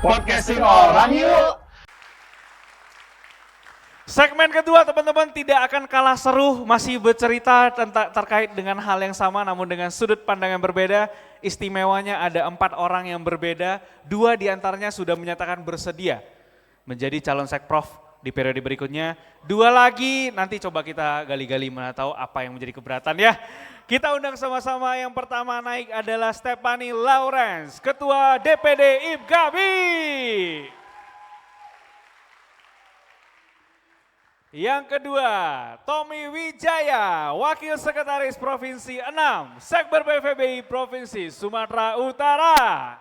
Podcasting orang yuk. Segmen kedua teman-teman tidak akan kalah seru, masih bercerita terkait dengan hal yang sama namun dengan sudut pandang yang berbeda. Istimewanya ada 4 orang yang berbeda, 2 diantaranya sudah menyatakan bersedia menjadi calon sekprov di periode berikutnya. 2 lagi nanti coba kita gali-gali mana tahu apa yang menjadi keberatan ya. Kita undang sama-sama, yang pertama naik adalah Stephanie Lawrence, Ketua DPD IPGABI. Yang kedua, Tommy Wijaya, Wakil Sekretaris Provinsi 6, Sekber PVBI Provinsi Sumatera Utara.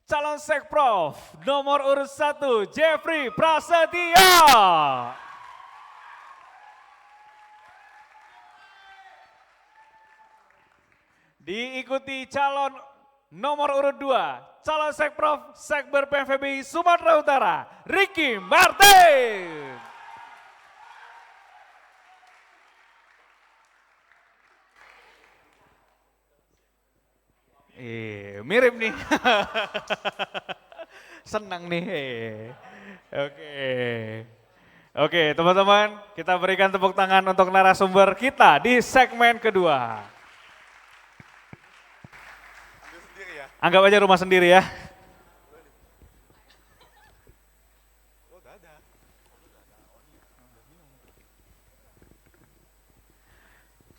Calon Sekprov nomor urut 1, Jeffrey Prasetya. Diikuti calon nomor urut 2, calon Sekprov Sekber PVBI Sumatera Utara, Ricky Martin. Mirip nih. Senang nih. Oke, teman-teman, kita berikan tepuk tangan untuk narasumber kita di segmen kedua. Anggap aja rumah sendiri ya.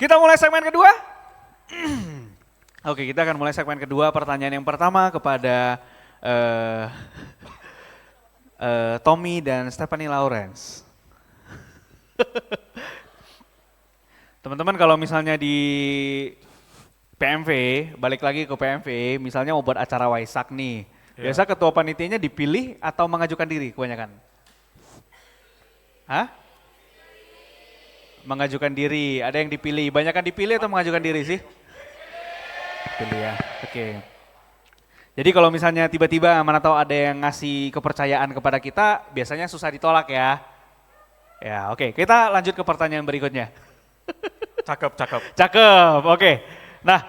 Kita mulai segmen kedua. Oke, kita akan mulai segmen kedua. Pertanyaan yang pertama kepada Tommy dan Stephanie Lawrence. Teman-teman, kalau misalnya di PMV, balik lagi ke PMV, misalnya mau buat acara Waisak nih, biasa ketua panitianya dipilih atau mengajukan diri kebanyakan? Hah? Mengajukan diri, ada yang dipilih, banyakan dipilih atau mengajukan diri sih? Pilih ya, oke. Jadi kalau misalnya tiba-tiba mana tahu ada yang ngasih kepercayaan kepada kita, biasanya susah ditolak ya. Ya oke, kita lanjut ke pertanyaan berikutnya. Cakep, oke. Nah,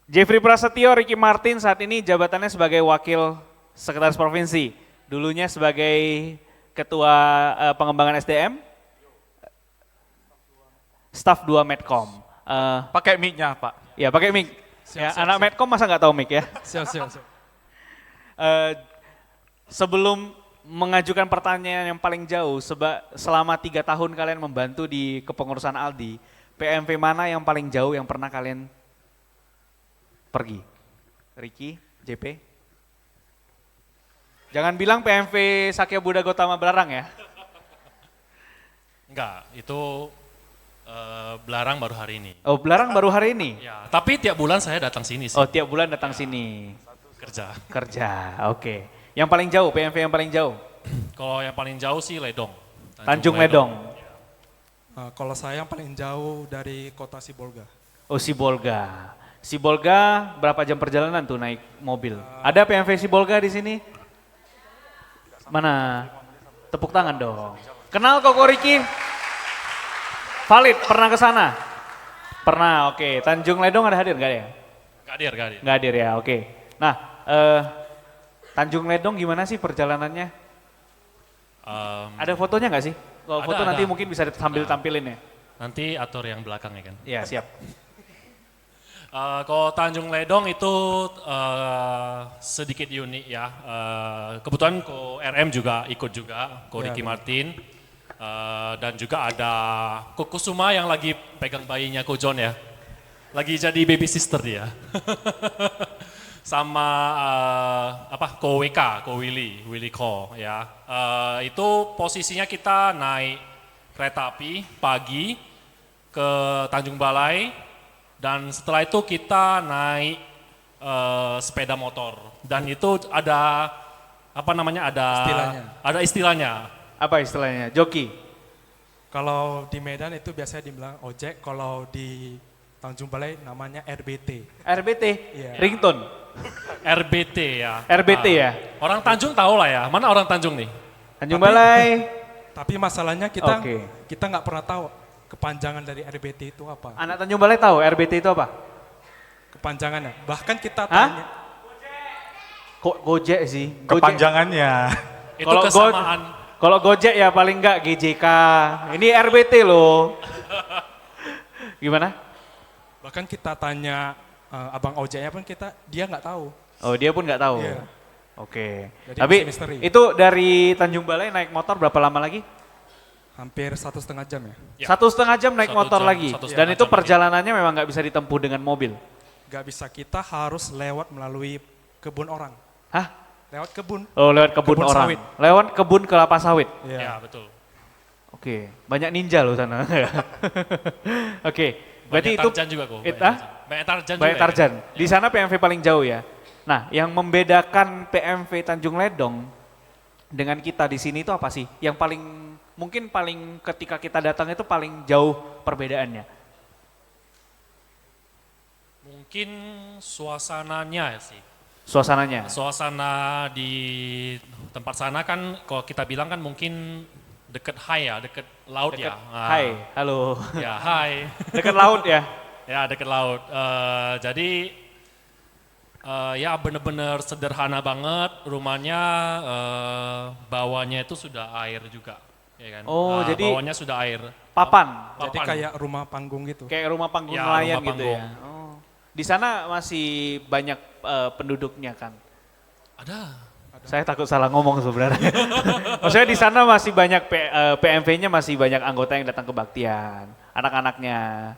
Jeffrey Prasetyo, Ricky Martin saat ini jabatannya sebagai Wakil Sekretaris Provinsi. Dulunya sebagai Ketua Pengembangan SDM, Staf 2 Medcom. Pakai mic-nya Pak. Ya pakai mic. Anak Medcom masa nggak tahu mic ya? Siap. Sebelum mengajukan pertanyaan yang paling jauh, selama 3 tahun kalian membantu di kepengurusan Aldi, PMV mana yang paling jauh yang pernah kalian pergi? Ricky, JP? Jangan bilang PMV Sakya Buddha Gotama Belarang ya? Enggak, itu Belarang baru hari ini. Oh, Belarang baru hari ini? Ya, tapi tiap bulan saya datang sini sih. Oh, tiap bulan datang sini. Kerja, oke. Yang paling jauh, PMV yang paling jauh? Kalau yang paling jauh sih Ledong. Tanjung Ledong. Kalau saya yang paling jauh dari kota Sibolga. Oh, Sibolga. Sibolga berapa jam perjalanan tuh naik mobil? Ada PMV Sibolga di sini? Mana? Tepuk tangan dong. Kenal Koko Ricky? Valid, pernah ke sana? Pernah, oke. Tanjung Ledong ada hadir nggak ya? Nggak hadir. Nggak hadir ya, oke. Nah, Tanjung Ledong gimana sih perjalanannya? Ada fotonya nggak sih? Kalau foto nanti mungkin bisa sambil tampilin ya. Nanti atur yang belakang ya kan? Iya, siap. Kalau Tanjung Ledong itu sedikit unik ya. Kebetulan Ko RM juga ikut juga, Ko Ricky Martin. Dan juga ada Ko Kusuma yang lagi pegang bayinya Ko John ya. Lagi jadi baby sister dia. Sama Ko WK, Ko Willy Ko ya. Itu posisinya kita naik kereta api pagi ke Tanjung Balai dan setelah itu kita naik sepeda motor dan itu ada istilahnya. Apa istilahnya? Joki? Kalau di Medan itu biasanya dibilang ojek, kalau di Tanjung Balai namanya RBT. RBT? Iya. Ringtone? RBT ya. RBT ya? Orang Tanjung tahu lah ya. Mana orang Tanjung nih? Tanjung Balai. Tapi masalahnya kita nggak pernah tahu kepanjangan dari RBT itu apa? Anak Tanjung Balai tahu RBT itu apa? Kepanjangannya. Bahkan kita Hah? tanya. Kok Gojek sih? Kepanjangannya. Itu Kalau kesamaan. Kalau Gojek ya paling enggak GJK. Ini RBT loh. Gimana? Bahkan kita tanya abang ojeknya pun dia nggak tahu. Oh dia pun nggak tahu. Iya. Oke. Jadi Tapi masih misteri. itu dari Tanjung Balai naik motor berapa lama lagi? Hampir 1,5 jam ya. Ya. 1,5 jam naik 1 motor jam, lagi. 1,5 Dan itu jam, perjalanannya memang nggak bisa ditempuh dengan mobil. Gak bisa, kita harus lewat melalui kebun orang. Hah? Lewat kebun. Oh lewat kebun Kebun orang. sawit. Lewat kebun kelapa sawit. Iya. Ya, betul. Oke. Banyak ninja loh sana. Oke. Berarti Banyak itu Tarzan juga kok. Banyak Tarzan juga. Banyak ya. Tarzan. Di sana PMV paling jauh ya. Nah, yang membedakan PMV Tanjung Ledong dengan kita di sini itu apa sih? Yang mungkin paling ketika kita datang itu paling jauh perbedaannya. Mungkin suasananya sih. Suasananya. Suasana di tempat sana kan kalau kita bilang kan mungkin deket high ya, deket laut Dekat, ya. Ah, hai, halo. Ya, high. Dekat laut ya. Ya, deket laut. Jadi ya bener-bener sederhana banget rumahnya, bawahnya itu sudah air juga. Ya kan? Oh, jadi bawahnya sudah air. Papan. Jadi Papan. kayak rumah panggung gitu. Kayak rumah panggung Ya, nelayan rumah gitu panggung. ya. Oh. Di sana masih banyak penduduknya kan. Ada. Saya takut salah ngomong sebenarnya. Maksudnya di sana masih banyak PMV-nya masih banyak anggota yang datang kebaktian, anak-anaknya.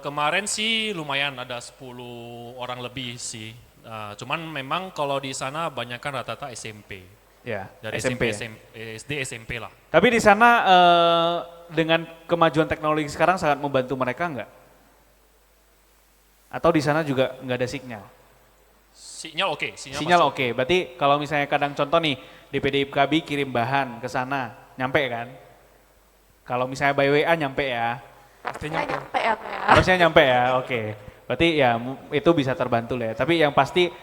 Kemarin sih lumayan ada 10 orang lebih sih. Cuman memang kalau di sana banyak kan rata-rata SMP. Ya, Dari SMP. SMP, SD, SMP lah. Tapi di sana dengan kemajuan teknologi sekarang sangat membantu mereka enggak? Atau di sana juga nggak ada sinyal? Sinyal oke, Sinyal masuk. oke. Berarti kalau misalnya kadang contoh nih, DPD IPKB kirim bahan ke sana, nyampe kan? Kalau misalnya by WA nyampe ya? Pastinya tuh. nyampe ya Pak ya. Harusnya nyampe ya, oke. Berarti ya itu bisa terbantu lah ya. Tapi yang pasti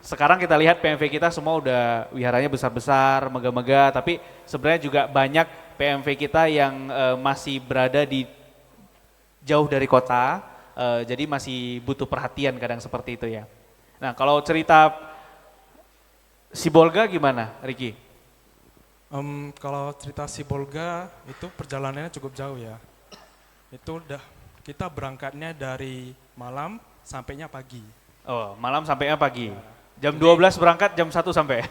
sekarang kita lihat PMV kita semua udah wiharanya besar-besar, megah-megah. Tapi sebenarnya juga banyak PMV kita yang masih berada di jauh dari kota. Jadi masih butuh perhatian kadang seperti itu ya. Nah kalau cerita Sibolga gimana Riki? Kalau cerita Sibolga itu perjalanannya cukup jauh ya. Itu udah kita berangkatnya dari malam sampainya pagi. Oh malam sampainya pagi. Jam 12 berangkat, jam 1 sampai.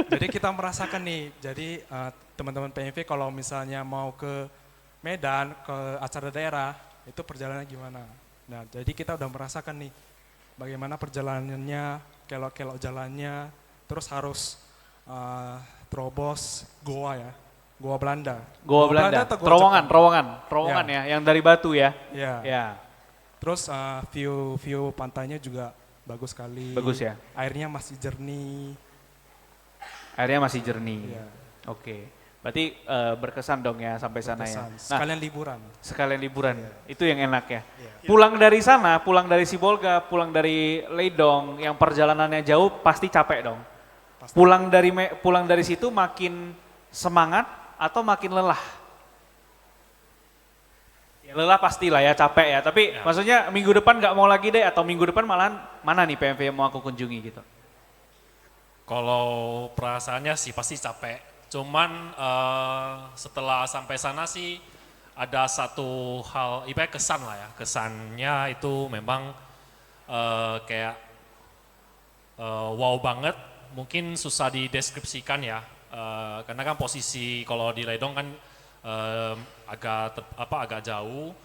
Jadi kita merasakan nih, jadi teman-teman PMV kalau misalnya mau ke Medan, ke acara daerah, itu perjalanannya gimana. Nah jadi kita udah merasakan nih, bagaimana perjalanannya, kelok-kelok jalannya, terus harus terobos goa ya, goa Belanda. Goa Belanda, atau goa terowongan ya, yang dari batu ya. Jepang? Ya. Ya, Terus view pantainya juga bagus sekali. bagus ya. Airnya masih jernih. Airnya masih jernih. Iya. Oke, berarti berkesan dong ya sampai sana ya. Kesan. Nah, Sekalian liburan. sekalian liburan, itu yang enak ya. Iya. Pulang dari sana, pulang dari Sibolga, pulang dari Leidong, yang perjalanannya jauh pasti capek dong. Pasti. Pulang dari situ makin semangat atau makin lelah? Ya lelah pastilah ya, capek ya. Tapi Ya. maksudnya minggu depan nggak mau lagi deh, atau minggu depan malahan mana nih PMV yang mau aku kunjungi gitu? Kalau perasaannya sih pasti capek. Cuman setelah sampai sana sih ada satu hal, ibarat kesan lah ya. Kesannya itu memang kayak wow banget. Mungkin susah dideskripsikan ya. Karena kan posisi kalau di Ledong kan agak jauh.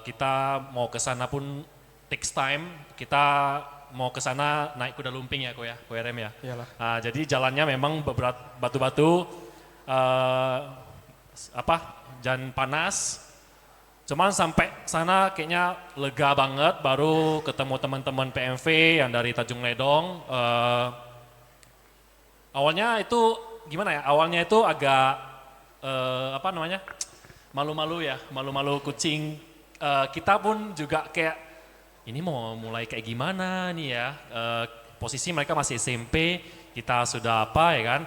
Kita mau ke sana pun takes time. Kita mau ke sana naik kuda lumping ya, Ko Rem ya. Iyalah. Nah, jadi jalannya memang berat batu-batu, jalan panas. Cuman sampai sana kayaknya lega banget, baru ketemu teman-teman PMV yang dari Tanjung Ledong. Awalnya itu gimana ya? Awalnya itu agak malu-malu ya, malu-malu kucing. Kita pun juga kayak ini mau mulai kayak gimana nih ya? Posisi mereka masih SMP, kita sudah apa ya kan?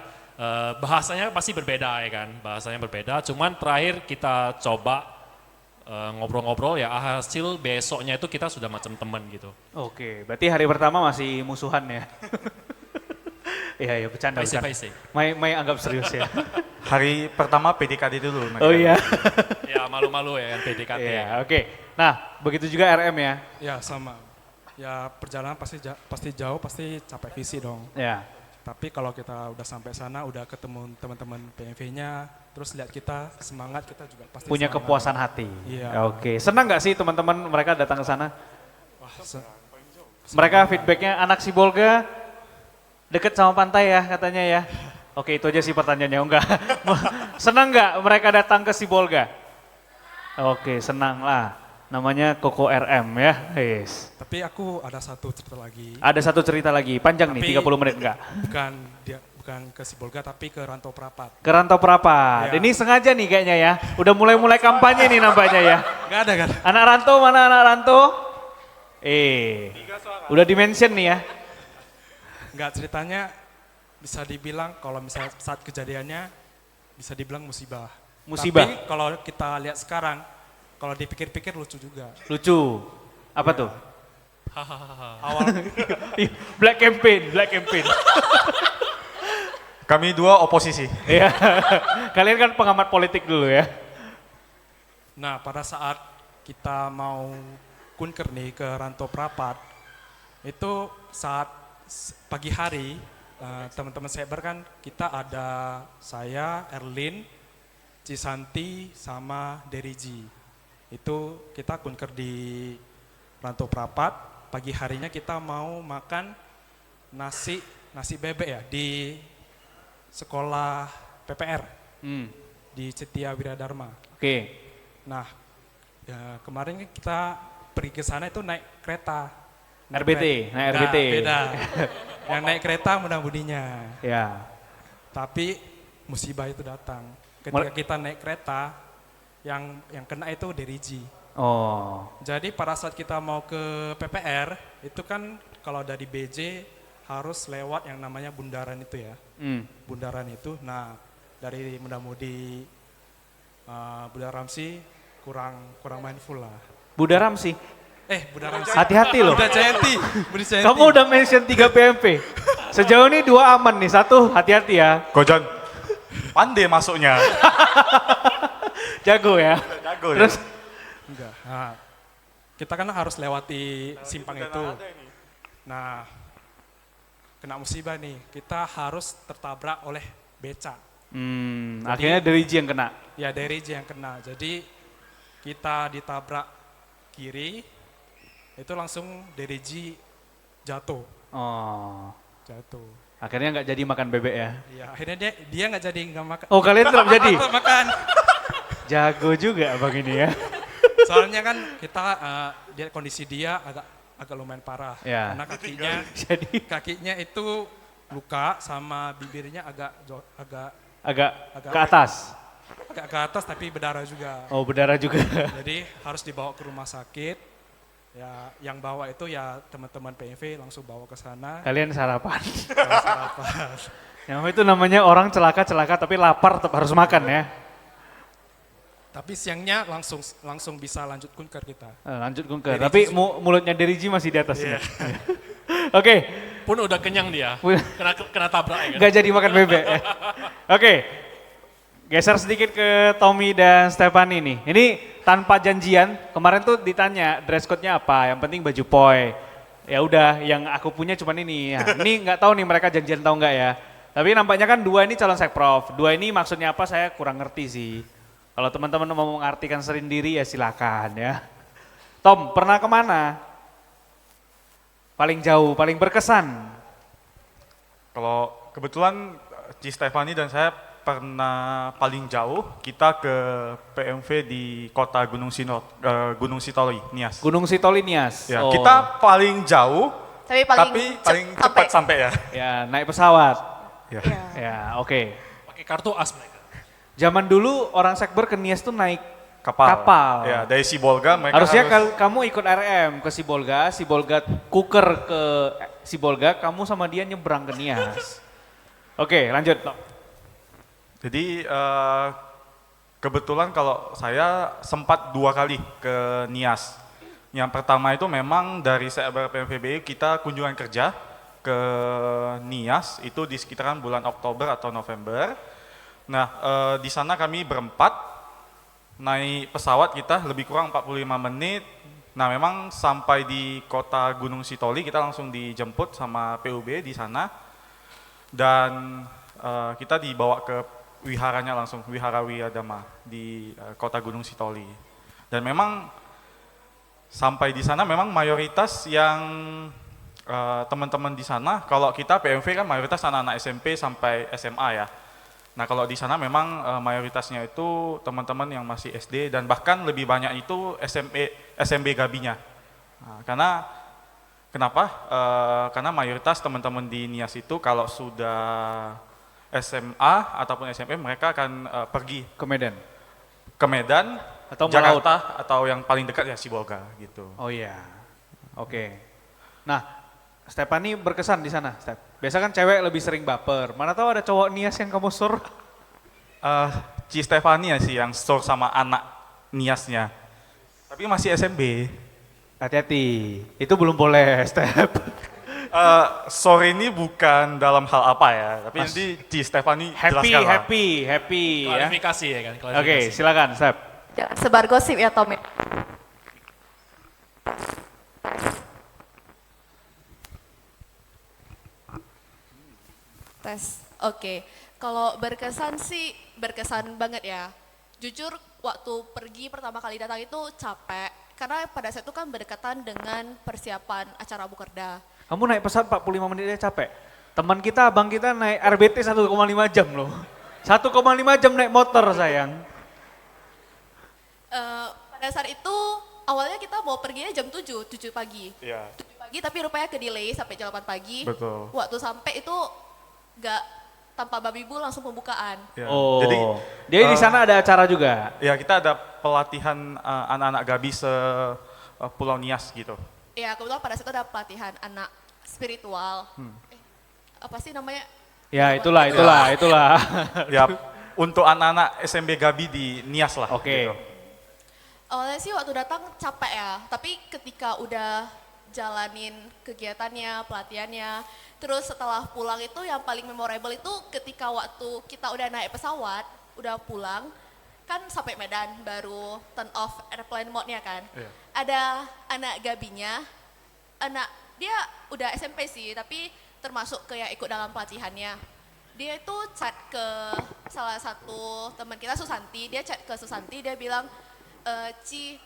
Bahasanya pasti berbeda ya kan, bahasanya berbeda. Cuman terakhir kita coba ngobrol-ngobrol ya hasil besoknya itu kita sudah macam teman gitu. Oke, berarti hari pertama masih musuhan ya? Iya, ya bercanda. Paise. Mai anggap serius ya. Hari pertama PDKT dulu. Oh iya. Ya malu-malu ya kan PDKT. Iya, oke. Nah, begitu juga RM ya? Ya sama. Ya perjalanan pasti jauh, pasti capek visi dong. Ya. Tapi kalau kita udah sampai sana, udah ketemu teman-teman PMV-nya, terus lihat kita semangat, kita juga pasti Punya semangat. kepuasan hati. Iya. Oke, senang nggak sih teman-teman mereka datang ke sana? Wah, Mereka feedbacknya anak Sibolga deket sama pantai ya katanya ya. Oke, itu aja sih pertanyaannya. Oh, enggak. Senang nggak mereka datang ke Sibolga? Oke, senang lah. Namanya Koko RM ya. Yes. Tapi aku ada satu cerita lagi. Ada satu cerita lagi, panjang Tapi- nih 30 menit enggak? Bukan ke Sibolga, tapi ke Rantau Prapat. Ke Rantau Prapat. Ya. Ini sengaja nih kayaknya ya. Udah mulai-mulai kampanye nih nampaknya ya. Gak ada kan? Anak rantau mana anak rantau? Udah di-mention nih ya. Nggak, ceritanya bisa dibilang kalau misalnya saat kejadiannya bisa dibilang musibah. Musibah. Tapi kalau kita lihat sekarang, kalau dipikir-pikir lucu juga. Lucu. Apa tuh? Awal Black campaign. Kami dua oposisi. Iya. Kalian kan pengamat politik dulu ya. Nah, pada saat kita mau kunker nih ke Rantau Prapat, itu saat pagi hari, teman-teman cyber kan kita ada saya, Erlin, Cisanti, sama Deriji. Itu kita kunker di Rantau Prapat, pagi harinya kita mau makan nasi bebek ya di sekolah PPR di Cetia Wiradharma. Oke. Nah, ya, kemarin kita pergi ke sana itu naik kereta. RBT, naik Enggak, RBT. beda. Yang naik kereta mudah-mudinya. Ya. Tapi musibah itu datang. Ketika kita naik kereta, yang kena itu Deriji. Oh. Jadi pada saat kita mau ke PPR, itu kan kalau dari BJ harus lewat yang namanya bundaran itu ya. Bundaran itu, nah dari mudah-mudi Bunda Ramsi kurang mindful lah. Bunda Ramsi, Bunda Ramsi. hati-hati loh. Bunda Jayanti. Bunda Jayanti. Kamu udah mention 3 PMP. Sejauh ini 2 aman nih, 1 hati-hati ya. Gojon. Pandai masuknya. Jago ya. Jago ya. Terus Enggak. Nah, kita kan harus lewati simpang itu. Nah, kena musibah nih. Kita harus tertabrak oleh beca. akhirnya Deriji yang kena. Ya, Deriji yang kena. Jadi kita ditabrak kiri, itu langsung Deriji jatuh. Oh. Jatuh. Akhirnya nggak jadi makan bebek ya. Ya, akhirnya dia nggak jadi nggak makan. Oh, kalian tetap jadi? Tetap makan. Jago juga abang ini ya. Soalnya kan kita dia kondisi dia agak lumayan parah. Ya. Karena Jadi kakinya itu luka sama bibirnya agak agak ke atas. ke atas tapi berdarah juga. Oh, berdarah juga. Jadi harus dibawa ke rumah sakit. Ya, yang bawa itu ya teman-teman PMV langsung bawa ke sana. Kalian sarapan. Kalau sarapan. Yang itu namanya orang celaka tapi lapar tetap harus makan ya. Tapi siangnya langsung bisa lanjut kunker kita. Lanjut kunker. Deriji Tapi mulutnya Deriji masih di atas. Iya. Oke, Pun udah kenyang dia, kena tabrak ya kan. nggak jadi makan bebek ya. Oke, geser sedikit ke Tommy dan Stephanie nih. Ini tanpa janjian, kemarin tuh ditanya dress code-nya apa, yang penting baju poi. Ya udah, yang aku punya cuman ini. Ya, ini nggak tahu nih mereka janjian tahu nggak ya. Tapi nampaknya kan 2 ini calon sekprov. 2 ini maksudnya apa saya kurang ngerti sih. Kalau teman-teman mau mengartikan sendiri ya silakan ya. Tom, pernah kemana? Paling jauh, paling berkesan? Kalau kebetulan Ci Stefani dan saya pernah paling jauh kita ke PMV di kota Gunung Sitoli, Nias. Gunung Sitoli Nias. Ya, Oh. kita paling jauh Tapi paling cepat sampai ya. Ya, naik pesawat. Ya. Iya. Ya, oke. Pakai kartu as mereka. Zaman dulu orang sekber ke Nias tuh naik Kapal. Ya, dari Sibolga mereka Harusnya harus kamu ikut RM ke Sibolga kuker ke Sibolga, kamu sama dia nyebrang ke Nias. Oke, lanjut. Tom. Jadi kebetulan kalau saya sempat 2 kali ke Nias. Yang pertama itu memang dari Sekber PMVBI kita kunjungan kerja ke Nias itu di sekitaran bulan Oktober atau November. Nah, di sana kami berempat naik pesawat kita lebih kurang 45 menit. Nah, memang sampai di kota Gunung Sitoli kita langsung dijemput sama PUB di sana. Dan kita dibawa ke wiharanya langsung, Wihara Wiyadama di kota Gunung Sitoli. Dan memang sampai di sana memang mayoritas yang teman-teman di sana, kalau kita PMV kan mayoritas anak-anak SMP sampai SMA ya. Nah kalau di sana memang mayoritasnya itu teman-teman yang masih SD dan bahkan lebih banyak itu SMB Gabinya. Nah, kenapa? Karena mayoritas teman-teman di Nias itu kalau sudah SMA ataupun SMP mereka akan pergi Ke Medan? ke Medan, Atau Jakarta atau yang paling dekat ya Sibolga gitu. Oh iya, oke. Nah, Stefani berkesan di sana, Step. Biasa kan cewek lebih sering baper. Mana tahu ada cowok Nias yang kamu sur? Ci Stefania sih yang store sama anak Niasnya. Tapi masih SMB. Hati-hati, itu belum boleh, Step. Sore ini bukan dalam hal apa ya, tapi nanti Ci Stefani jelaskan lah. Happy ya. Klarifikasi ya kan, Oke, klarifikasi. silakan, Step. Jangan sebar gosip ya Tom. Tes. Oke. Kalau berkesan sih berkesan banget ya. Jujur waktu pergi pertama kali datang itu capek karena pada saat itu kan berdekatan dengan persiapan acara Bukerda. Kamu naik pesawat 45 menit aja capek. Teman kita, abang kita naik RBT 1,5 jam loh. 1,5 jam naik motor sayang. Pada saat itu awalnya kita mau perginya jam 7 pagi. Iya. 7 pagi tapi rupanya ke delay sampai jam 8 pagi. Betul. Waktu sampai itu nggak tanpa babi bu langsung pembukaan. Ya. Oh, Jadi dia di sana ada acara juga. ya kita ada pelatihan anak-anak Gabi se Pulau Nias gitu. Ya kebetulan pada saat itu ada pelatihan anak spiritual. Apa sih namanya? Ya itulah. Ya untuk anak-anak SMB Gabi di Nias lah. Oke. gitu. Awalnya sih waktu datang capek ya, tapi ketika udah jalanin kegiatannya, pelatihannya, terus setelah pulang itu yang paling memorable itu ketika waktu kita udah naik pesawat, udah pulang, kan sampai Medan baru turn off airplane mode-nya kan. Iya. Ada anak Gabinya, dia udah SMP sih, tapi termasuk ke yang ikut dalam pelatihannya. Dia itu chat ke salah satu teman kita Susanti, dia chat ke Susanti, dia bilang, Ci,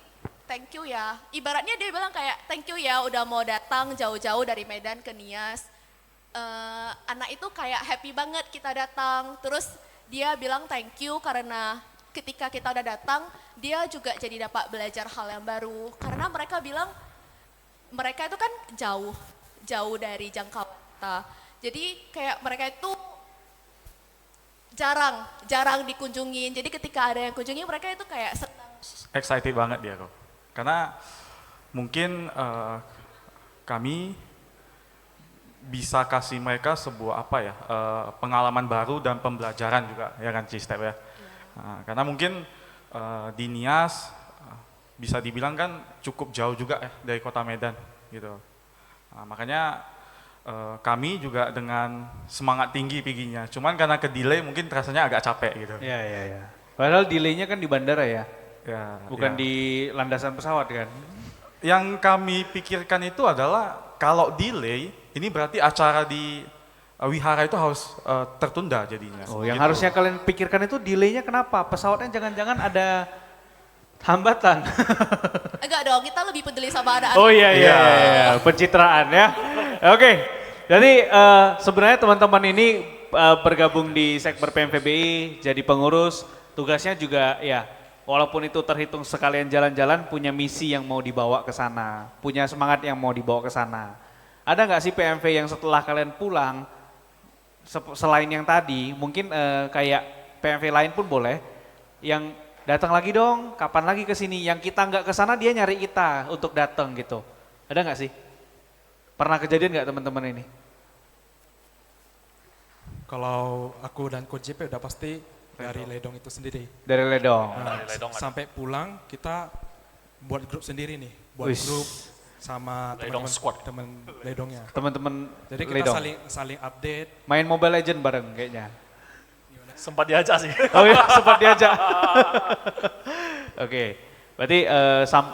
thank you ya. Ibaratnya dia bilang kayak thank you ya udah mau datang jauh-jauh dari Medan ke Nias. Anak itu kayak happy banget kita datang. Terus dia bilang thank you karena ketika kita udah datang dia juga jadi dapat belajar hal yang baru. Karena mereka bilang mereka itu kan jauh dari jangkauan kita. Jadi kayak mereka itu jarang dikunjungin. Jadi ketika ada yang kunjungi mereka itu kayak senang. Excited banget dia kok. Karena mungkin kami bisa kasih mereka sebuah pengalaman baru dan pembelajaran juga ya kan Ci-Step ya. Karena mungkin di Nias bisa dibilang kan cukup jauh juga ya dari kota Medan gitu. Makanya kami juga dengan semangat tinggi perginya. Cuman karena ke delay mungkin rasanya agak capek gitu. Iya. Padahal delaynya kan di bandara ya, Ya, bukan ya. di landasan pesawat kan. Yang kami pikirkan itu adalah kalau delay, ini berarti acara di wihara itu harus tertunda jadinya. Oh, yang Gitu. harusnya kalian pikirkan itu delaynya kenapa? Pesawatnya jangan-jangan ada hambatan. Enggak dong, kita lebih peduli sama anak-anak. Oh iya, Iya. pencitraan ya. Oke, jadi sebenarnya teman-teman ini bergabung di Sekber PMVBI jadi pengurus, tugasnya juga ya walaupun itu terhitung sekalian jalan-jalan punya misi yang mau dibawa ke sana, punya semangat yang mau dibawa ke sana. Ada nggak sih PMV yang setelah kalian pulang, selain yang tadi, mungkin kayak PMV lain pun boleh, yang datang lagi dong, kapan lagi ke sini, yang kita nggak ke sana dia nyari kita untuk datang gitu. Ada nggak sih? Pernah kejadian nggak teman-teman ini? Kalau aku dan Coach JP udah pasti dari Ledong itu sendiri. Dari Ledong. Nah, Dari Ledong ada. sampai pulang kita buat grup sendiri nih, buat Wis. grup sama Ledong teman-teman Squad. teman Ledongnya. Teman-teman Jadi kita Ledong. saling update. Main Mobile Legend bareng kayaknya. Sempat diajak sih. Oh iya, sempat diajak. Oke, berarti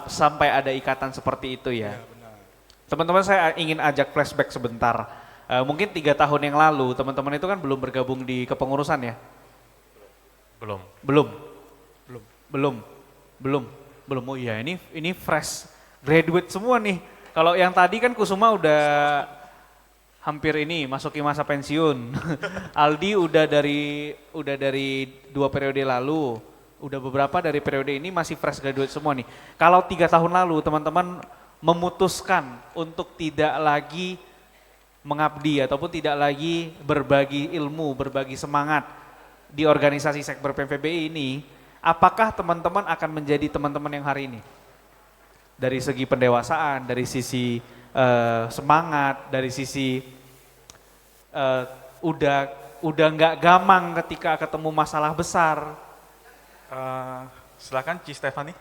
sampai ada ikatan seperti itu ya. Ya, benar. Teman-teman saya ingin ajak flashback sebentar. Mungkin 3 tahun yang lalu teman-teman itu kan belum bergabung di kepengurusan ya? Belum. Belum. Belum. Belum. Belum. Belum. Oh iya, ini fresh graduate semua nih. Kalau yang tadi kan Kusuma udah hampir ini masuki masa pensiun. Aldi udah dari 2 periode lalu. Udah beberapa dari periode ini masih fresh graduate semua nih. Kalau 3 tahun lalu teman-teman memutuskan untuk tidak lagi mengabdi ataupun tidak lagi berbagi ilmu, berbagi semangat di organisasi Sekber PMVBI ini, apakah teman-teman akan menjadi teman-teman yang hari ini? Dari segi pendewasaan, dari sisi semangat, dari sisi udah nggak gamang ketika ketemu masalah besar. Silakan Ci Stefani.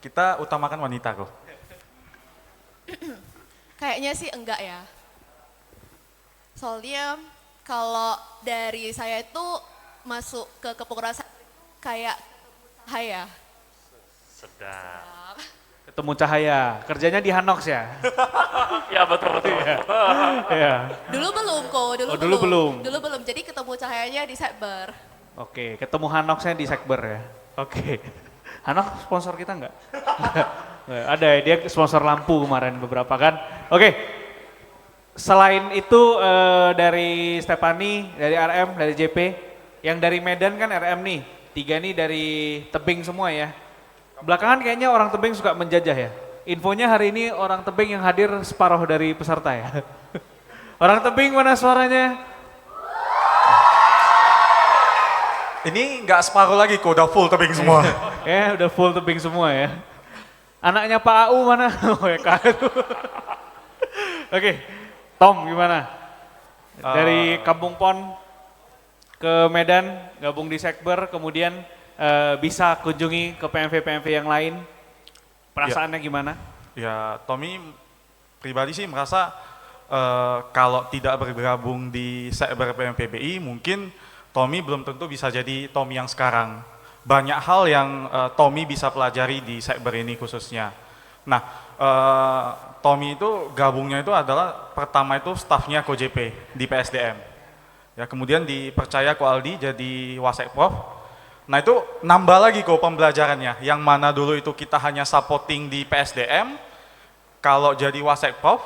Kita utamakan wanita kok. Kayaknya sih enggak ya. Soalnya kalau dari saya itu masuk ke kepengurusan kayak cahaya. Sedap. Ketemu cahaya, kerjanya di Hanox ya? Ya betul. Iya. Dulu belum kok, Oh, dulu belum. Dulu belum, jadi ketemu cahayanya di Sekber. Oke, ketemu Hanoxnya di Sekber ya? Oke. Hanox sponsor kita nggak? Nggak, ada ya, dia sponsor lampu kemarin beberapa kan? Oke. Selain itu dari Stefani, dari RM, dari JP, yang dari Medan kan RM nih, 3 nih dari Tebing semua ya. Belakangan kayaknya orang Tebing suka menjajah ya. Infonya hari ini orang Tebing yang hadir separuh dari peserta ya. Orang Tebing mana suaranya? Ini nggak separuh lagi kok, udah full tebing semua. Ya udah full Tebing semua ya. Anaknya Pak AU mana? Oh ya Oke, Tom gimana? Dari Kampung Pon ke Medan, gabung di Sekber, kemudian bisa kunjungi ke PMV-PMV yang lain. Perasaannya gimana? Ya, Tommy pribadi sih merasa kalau tidak bergabung di Sekber PMPBI, mungkin Tommy belum tentu bisa jadi Tommy yang sekarang. Banyak hal yang Tommy bisa pelajari di Sekber ini khususnya. Nah, Tommy itu gabungnya itu adalah pertama itu stafnya KOJP di PSDM. Ya, kemudian dipercaya Ko Aldi jadi Wasekprov. Nah itu nambah lagi kok pembelajarannya, yang mana dulu itu kita hanya supporting di PSDM, kalau jadi Wasekprov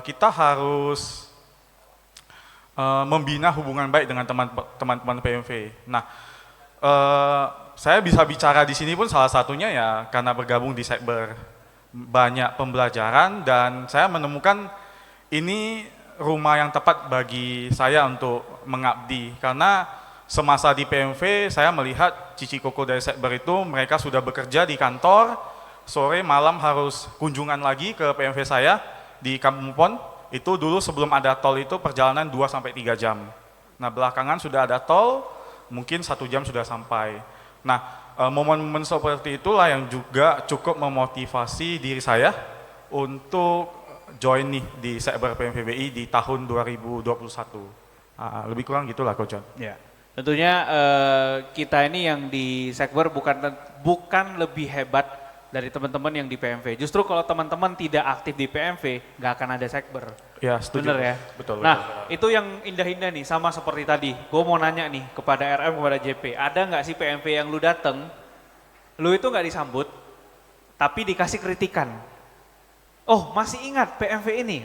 kita harus membina hubungan baik dengan teman-teman PMV. Nah saya bisa bicara di sini pun salah satunya ya karena bergabung di Sekber. Banyak pembelajaran dan saya menemukan ini rumah yang tepat bagi saya untuk mengabdi, karena semasa di PMV saya melihat Cici Koko dari Sekber itu mereka sudah bekerja di kantor, sore malam harus kunjungan lagi ke PMV saya di Kampung Pon. Itu dulu sebelum ada tol itu perjalanan 2-3 jam. Nah belakangan sudah ada tol, mungkin 1 jam sudah sampai. Nah momen-momen seperti itulah yang juga cukup memotivasi diri saya untuk join nih di Sekber PMVBI di tahun 2021. Lebih kurang gitulah Coach John. Ya. Tentunya kita ini yang di Sekber bukan lebih hebat dari teman-teman yang di PMV. Justru kalau teman-teman tidak aktif di PMV, nggak akan ada Sekber. Ya, setuju. Bener ya? Betul. Nah, itu yang indah-indah nih, sama seperti tadi. Gue mau nanya nih kepada RM, kepada JP, ada nggak sih PMV yang lu dateng, lu itu nggak disambut, tapi dikasih kritikan? Oh, masih ingat PMV ini?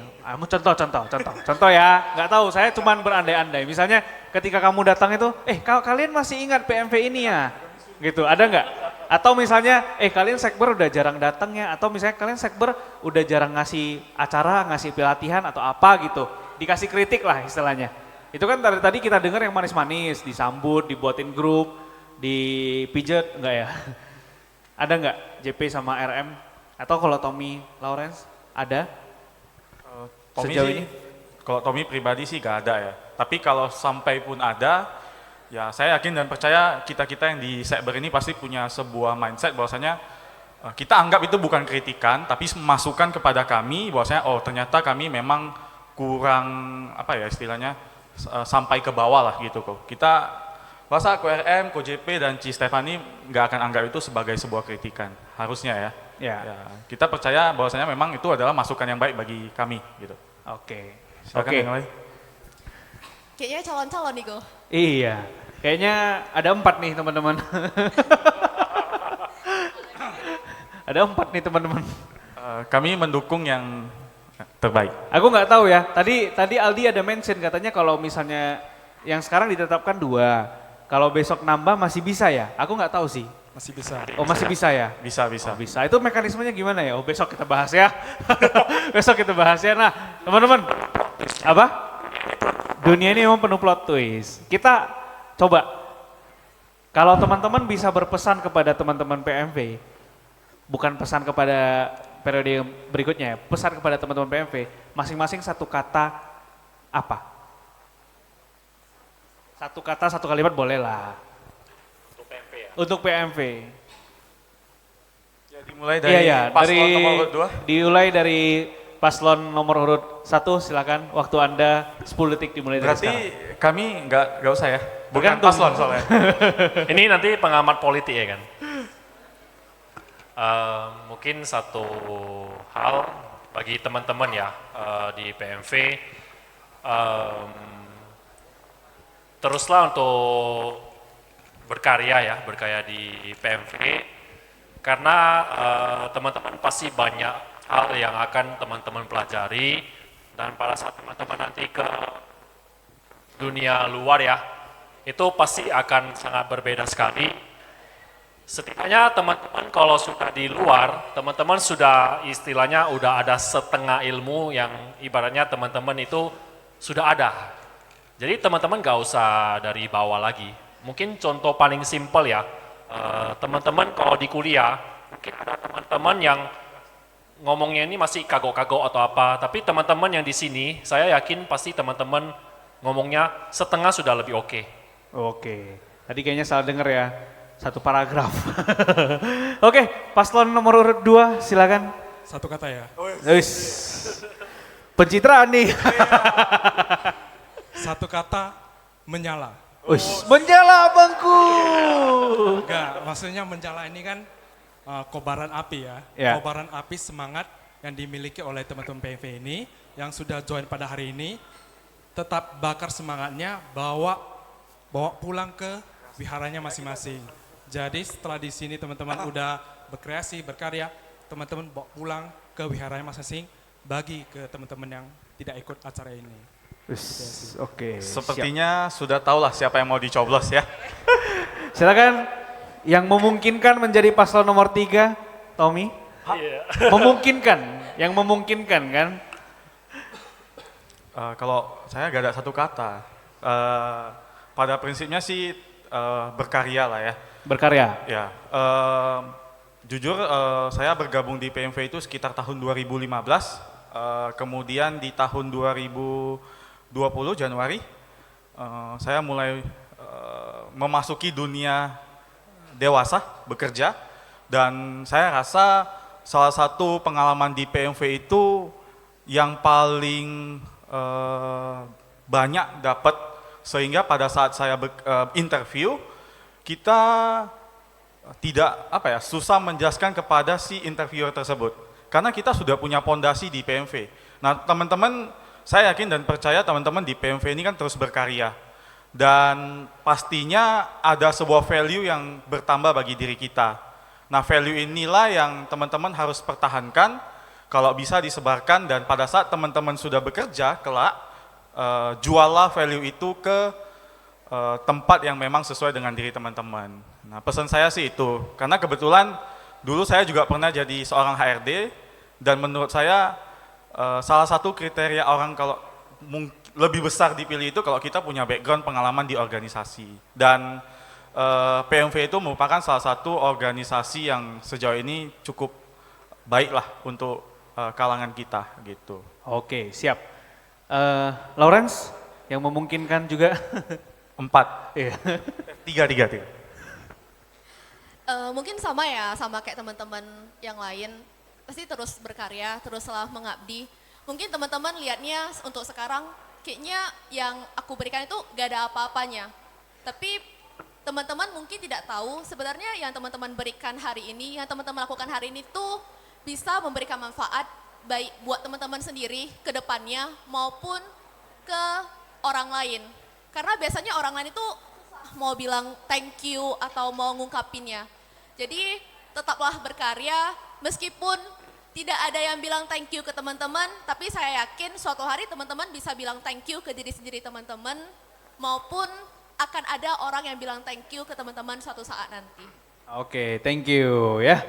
Contoh ya, nggak tahu, saya cuma berandai-andai. Misalnya ketika kamu datang itu, kalian masih ingat PMV ini ya? Gitu, ada nggak? Atau misalnya, kalian Sekber udah jarang datang ya, atau misalnya kalian Sekber udah jarang ngasih acara, ngasih pelatihan atau apa gitu. Dikasih kritik lah istilahnya. Itu kan dari tadi kita dengar yang manis-manis, disambut, dibuatin grup, dipijet, enggak ya? Ada nggak JP sama RM? Atau kalau Tommy Lawrence, ada? Tommy Sejauh sih, ini? kalau Tommy pribadi sih gak ada ya. Tapi kalau sampai pun ada, Ya, saya yakin dan percaya kita-kita yang di Sekber ini pasti punya sebuah mindset bahwasanya kita anggap itu bukan kritikan, tapi masukan kepada kami bahwasanya oh ternyata kami memang kurang apa ya istilahnya sampai ke bawah lah gitu kok. Kita bahasa KRM, KJP dan Ci Stefani nggak akan anggap itu sebagai sebuah kritikan, harusnya ya. Ya. Ya, kita percaya bahwasanya memang itu adalah masukan yang baik bagi kami gitu. Oke. Silakan Oke. yang lain. Kayaknya calon-calon nih Go. Iya. Kayaknya ada 4 nih teman-teman. Ada 4 nih teman-teman. Kami mendukung yang terbaik. Aku nggak tahu ya. Tadi Aldi ada mention katanya kalau misalnya yang sekarang ditetapkan 2, kalau besok nambah masih bisa ya. Aku nggak tahu sih. Masih bisa. Oh masih bisa ya. Bisa, bisa. Oh, bisa. Itu mekanismenya gimana ya? Oh besok kita bahas ya. Besok kita bahas ya. Nah teman-teman, apa? Dunia ini memang penuh plot twist. Kita coba, kalau teman-teman bisa berpesan kepada teman-teman PMV, bukan pesan kepada periode yang berikutnya ya, pesan kepada teman-teman PMV, masing-masing satu kata apa? Satu kata, satu kalimat boleh lah. Untuk PMV ya. Untuk PMV. Ya, dimulai dari Iya, paslon nomor urut 2. Dimulai dari paslon nomor urut 1, silakan. Waktu Anda 10 detik dimulai dari Berarti sekarang. kami nggak usah ya? Bukan Tergantung. paslon soalnya. Ini nanti pengamat politik ya kan. Mungkin satu hal bagi teman-teman ya di PMV, teruslah untuk berkarya di PMV, karena teman-teman pasti banyak hal yang akan teman-teman pelajari, dan pada saat teman-teman nanti ke dunia luar ya, itu pasti akan sangat berbeda sekali. Setidaknya teman-teman kalau sudah di luar, teman-teman sudah istilahnya udah ada setengah ilmu yang ibaratnya teman-teman itu sudah ada. Jadi teman-teman gak usah dari bawah lagi. Mungkin contoh paling simpel ya, teman-teman kalau di kuliah, mungkin ada teman-teman yang ngomongnya ini masih kagok-kagok atau apa, tapi teman-teman yang di sini, saya yakin pasti teman-teman ngomongnya setengah sudah lebih oke. Oke, tadi kayaknya salah dengar ya, satu paragraf. Oke, paslon nomor urut 2, silakan. Satu kata ya. Wis. Pencitraan nih. Satu kata, menyala. Wis, menyala bangku. Enggak, maksudnya menyala ini kan kobaran api ya. Ya. Kobaran api semangat yang dimiliki oleh teman-teman PMV ini yang sudah join pada hari ini, tetap bakar semangatnya, bawa pulang ke wiharanya masing-masing. Jadi setelah di sini teman-teman udah berkreasi, berkarya, teman-teman bawa pulang ke wiharanya masing-masing, bagi ke teman-teman yang tidak ikut acara ini. Wis, oke. Sepertinya sudah tahulah siapa yang mau dicoblos ya. Silakan yang memungkinkan menjadi paslon nomor 3, Tommy. Memungkinkan, yang memungkinkan kan? Kalau saya gak ada satu kata. Pada prinsipnya sih berkarya lah ya. Berkarya. Ya, jujur saya bergabung di PMV itu sekitar tahun 2015. Kemudian di tahun 2020 Januari saya mulai memasuki dunia dewasa bekerja, dan saya rasa salah satu pengalaman di PMV itu yang paling banyak dapat, sehingga pada saat saya interview kita tidak susah menjelaskan kepada si interviewer tersebut karena kita sudah punya pondasi di PMV. Nah teman-teman, saya yakin dan percaya teman-teman di PMV ini kan terus berkarya, dan pastinya ada sebuah value yang bertambah bagi diri kita. Nah value inilah yang teman-teman harus pertahankan, kalau bisa disebarkan, dan pada saat teman-teman sudah bekerja kelak, jualah value itu ke tempat yang memang sesuai dengan diri teman-teman. Nah pesan saya sih itu, karena kebetulan dulu saya juga pernah jadi seorang HRD, dan menurut saya salah satu kriteria orang kalau lebih besar dipilih itu kalau kita punya background pengalaman di organisasi. Dan PMV itu merupakan salah satu organisasi yang sejauh ini cukup baik lah untuk kalangan kita gitu. Oke, siap. Lawrence, yang memungkinkan juga. 4. Iya. 3. Mungkin sama ya, sama kayak teman-teman yang lain. Pasti terus berkarya, teruslah mengabdi. Mungkin teman-teman lihatnya untuk sekarang, kayaknya yang aku berikan itu gak ada apa-apanya. Tapi teman-teman mungkin tidak tahu sebenarnya yang teman-teman berikan hari ini, yang teman-teman lakukan hari ini tuh bisa memberikan manfaat baik buat teman-teman sendiri ke depannya maupun ke orang lain. Karena biasanya orang lain itu mau bilang thank you atau mau ngungkapinnya. Jadi tetaplah berkarya meskipun tidak ada yang bilang thank you ke teman-teman, tapi saya yakin suatu hari teman-teman bisa bilang thank you ke diri sendiri teman-teman maupun akan ada orang yang bilang thank you ke teman-teman suatu saat nanti. Oke, thank you ya.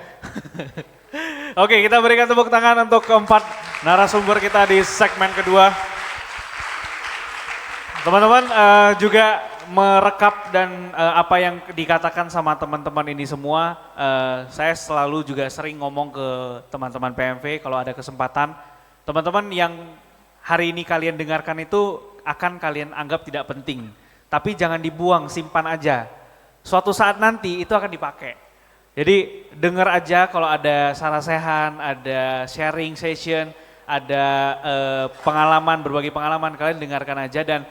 Oke, kita berikan tepuk tangan untuk keempat narasumber kita di segmen kedua. Teman-teman juga merekap dan apa yang dikatakan sama teman-teman ini semua, saya selalu juga sering ngomong ke teman-teman PMV kalau ada kesempatan, teman-teman yang hari ini kalian dengarkan itu akan kalian anggap tidak penting, tapi jangan dibuang, simpan aja. Suatu saat nanti itu akan dipakai. Jadi dengar aja kalau ada sarasehan, ada sharing session, ada pengalaman, berbagi pengalaman, kalian dengarkan aja dan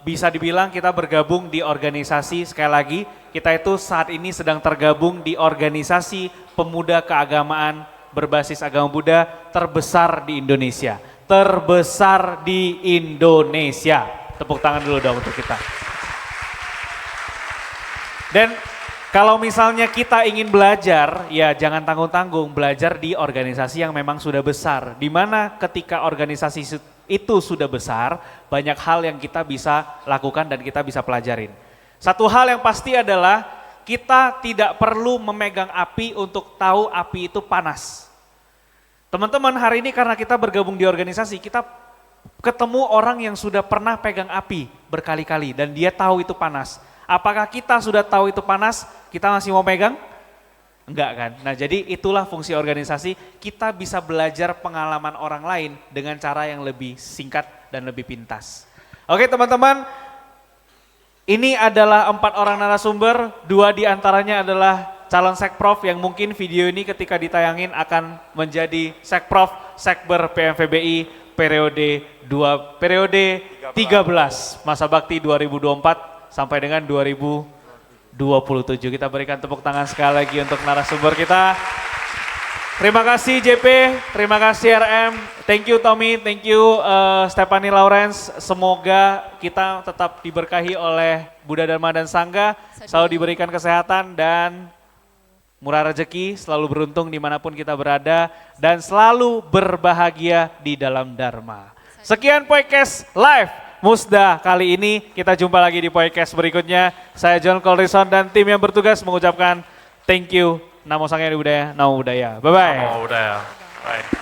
bisa dibilang kita bergabung di organisasi, sekali lagi kita itu saat ini sedang tergabung di organisasi pemuda keagamaan berbasis agama Buddha terbesar di Indonesia. Terbesar di Indonesia. Tepuk tangan dulu dong untuk kita. Dan kalau misalnya kita ingin belajar, ya jangan tanggung-tanggung, belajar di organisasi yang memang sudah besar. Di mana ketika organisasi itu sudah besar, banyak hal yang kita bisa lakukan dan kita bisa pelajarin. Satu hal yang pasti adalah kita tidak perlu memegang api untuk tahu api itu panas. Teman-teman, hari ini karena kita bergabung di organisasi, kita ketemu orang yang sudah pernah pegang api berkali-kali dan dia tahu itu panas. Apakah kita sudah tahu itu panas, kita masih mau pegang? Enggak kan? Nah jadi itulah fungsi organisasi, kita bisa belajar pengalaman orang lain dengan cara yang lebih singkat dan lebih pintas. Oke teman-teman, ini adalah 4 orang narasumber, 2 diantaranya adalah calon Sekprov yang mungkin video ini ketika ditayangin akan menjadi Sekprov, Sekber PMVBI periode 13 masa bakti 2024 sampai dengan 2027. Kita berikan tepuk tangan sekali lagi untuk narasumber kita. Terima kasih JP, terima kasih RM, thank you Tommy, thank you Stephanie Lawrence. Semoga kita tetap diberkahi oleh Buddha Dharma dan Sangha, selalu diberikan kesehatan dan murah rezeki, selalu beruntung dimanapun kita berada dan selalu berbahagia di dalam Dharma. Sekian podcast live Musda kali ini, kita jumpa lagi di podcast berikutnya. Saya John Colrison dan tim yang bertugas mengucapkan thank you. Namo Sangha Budaya, Namo Buddhaya. Bye-bye. Namo Buddhaya. Bye.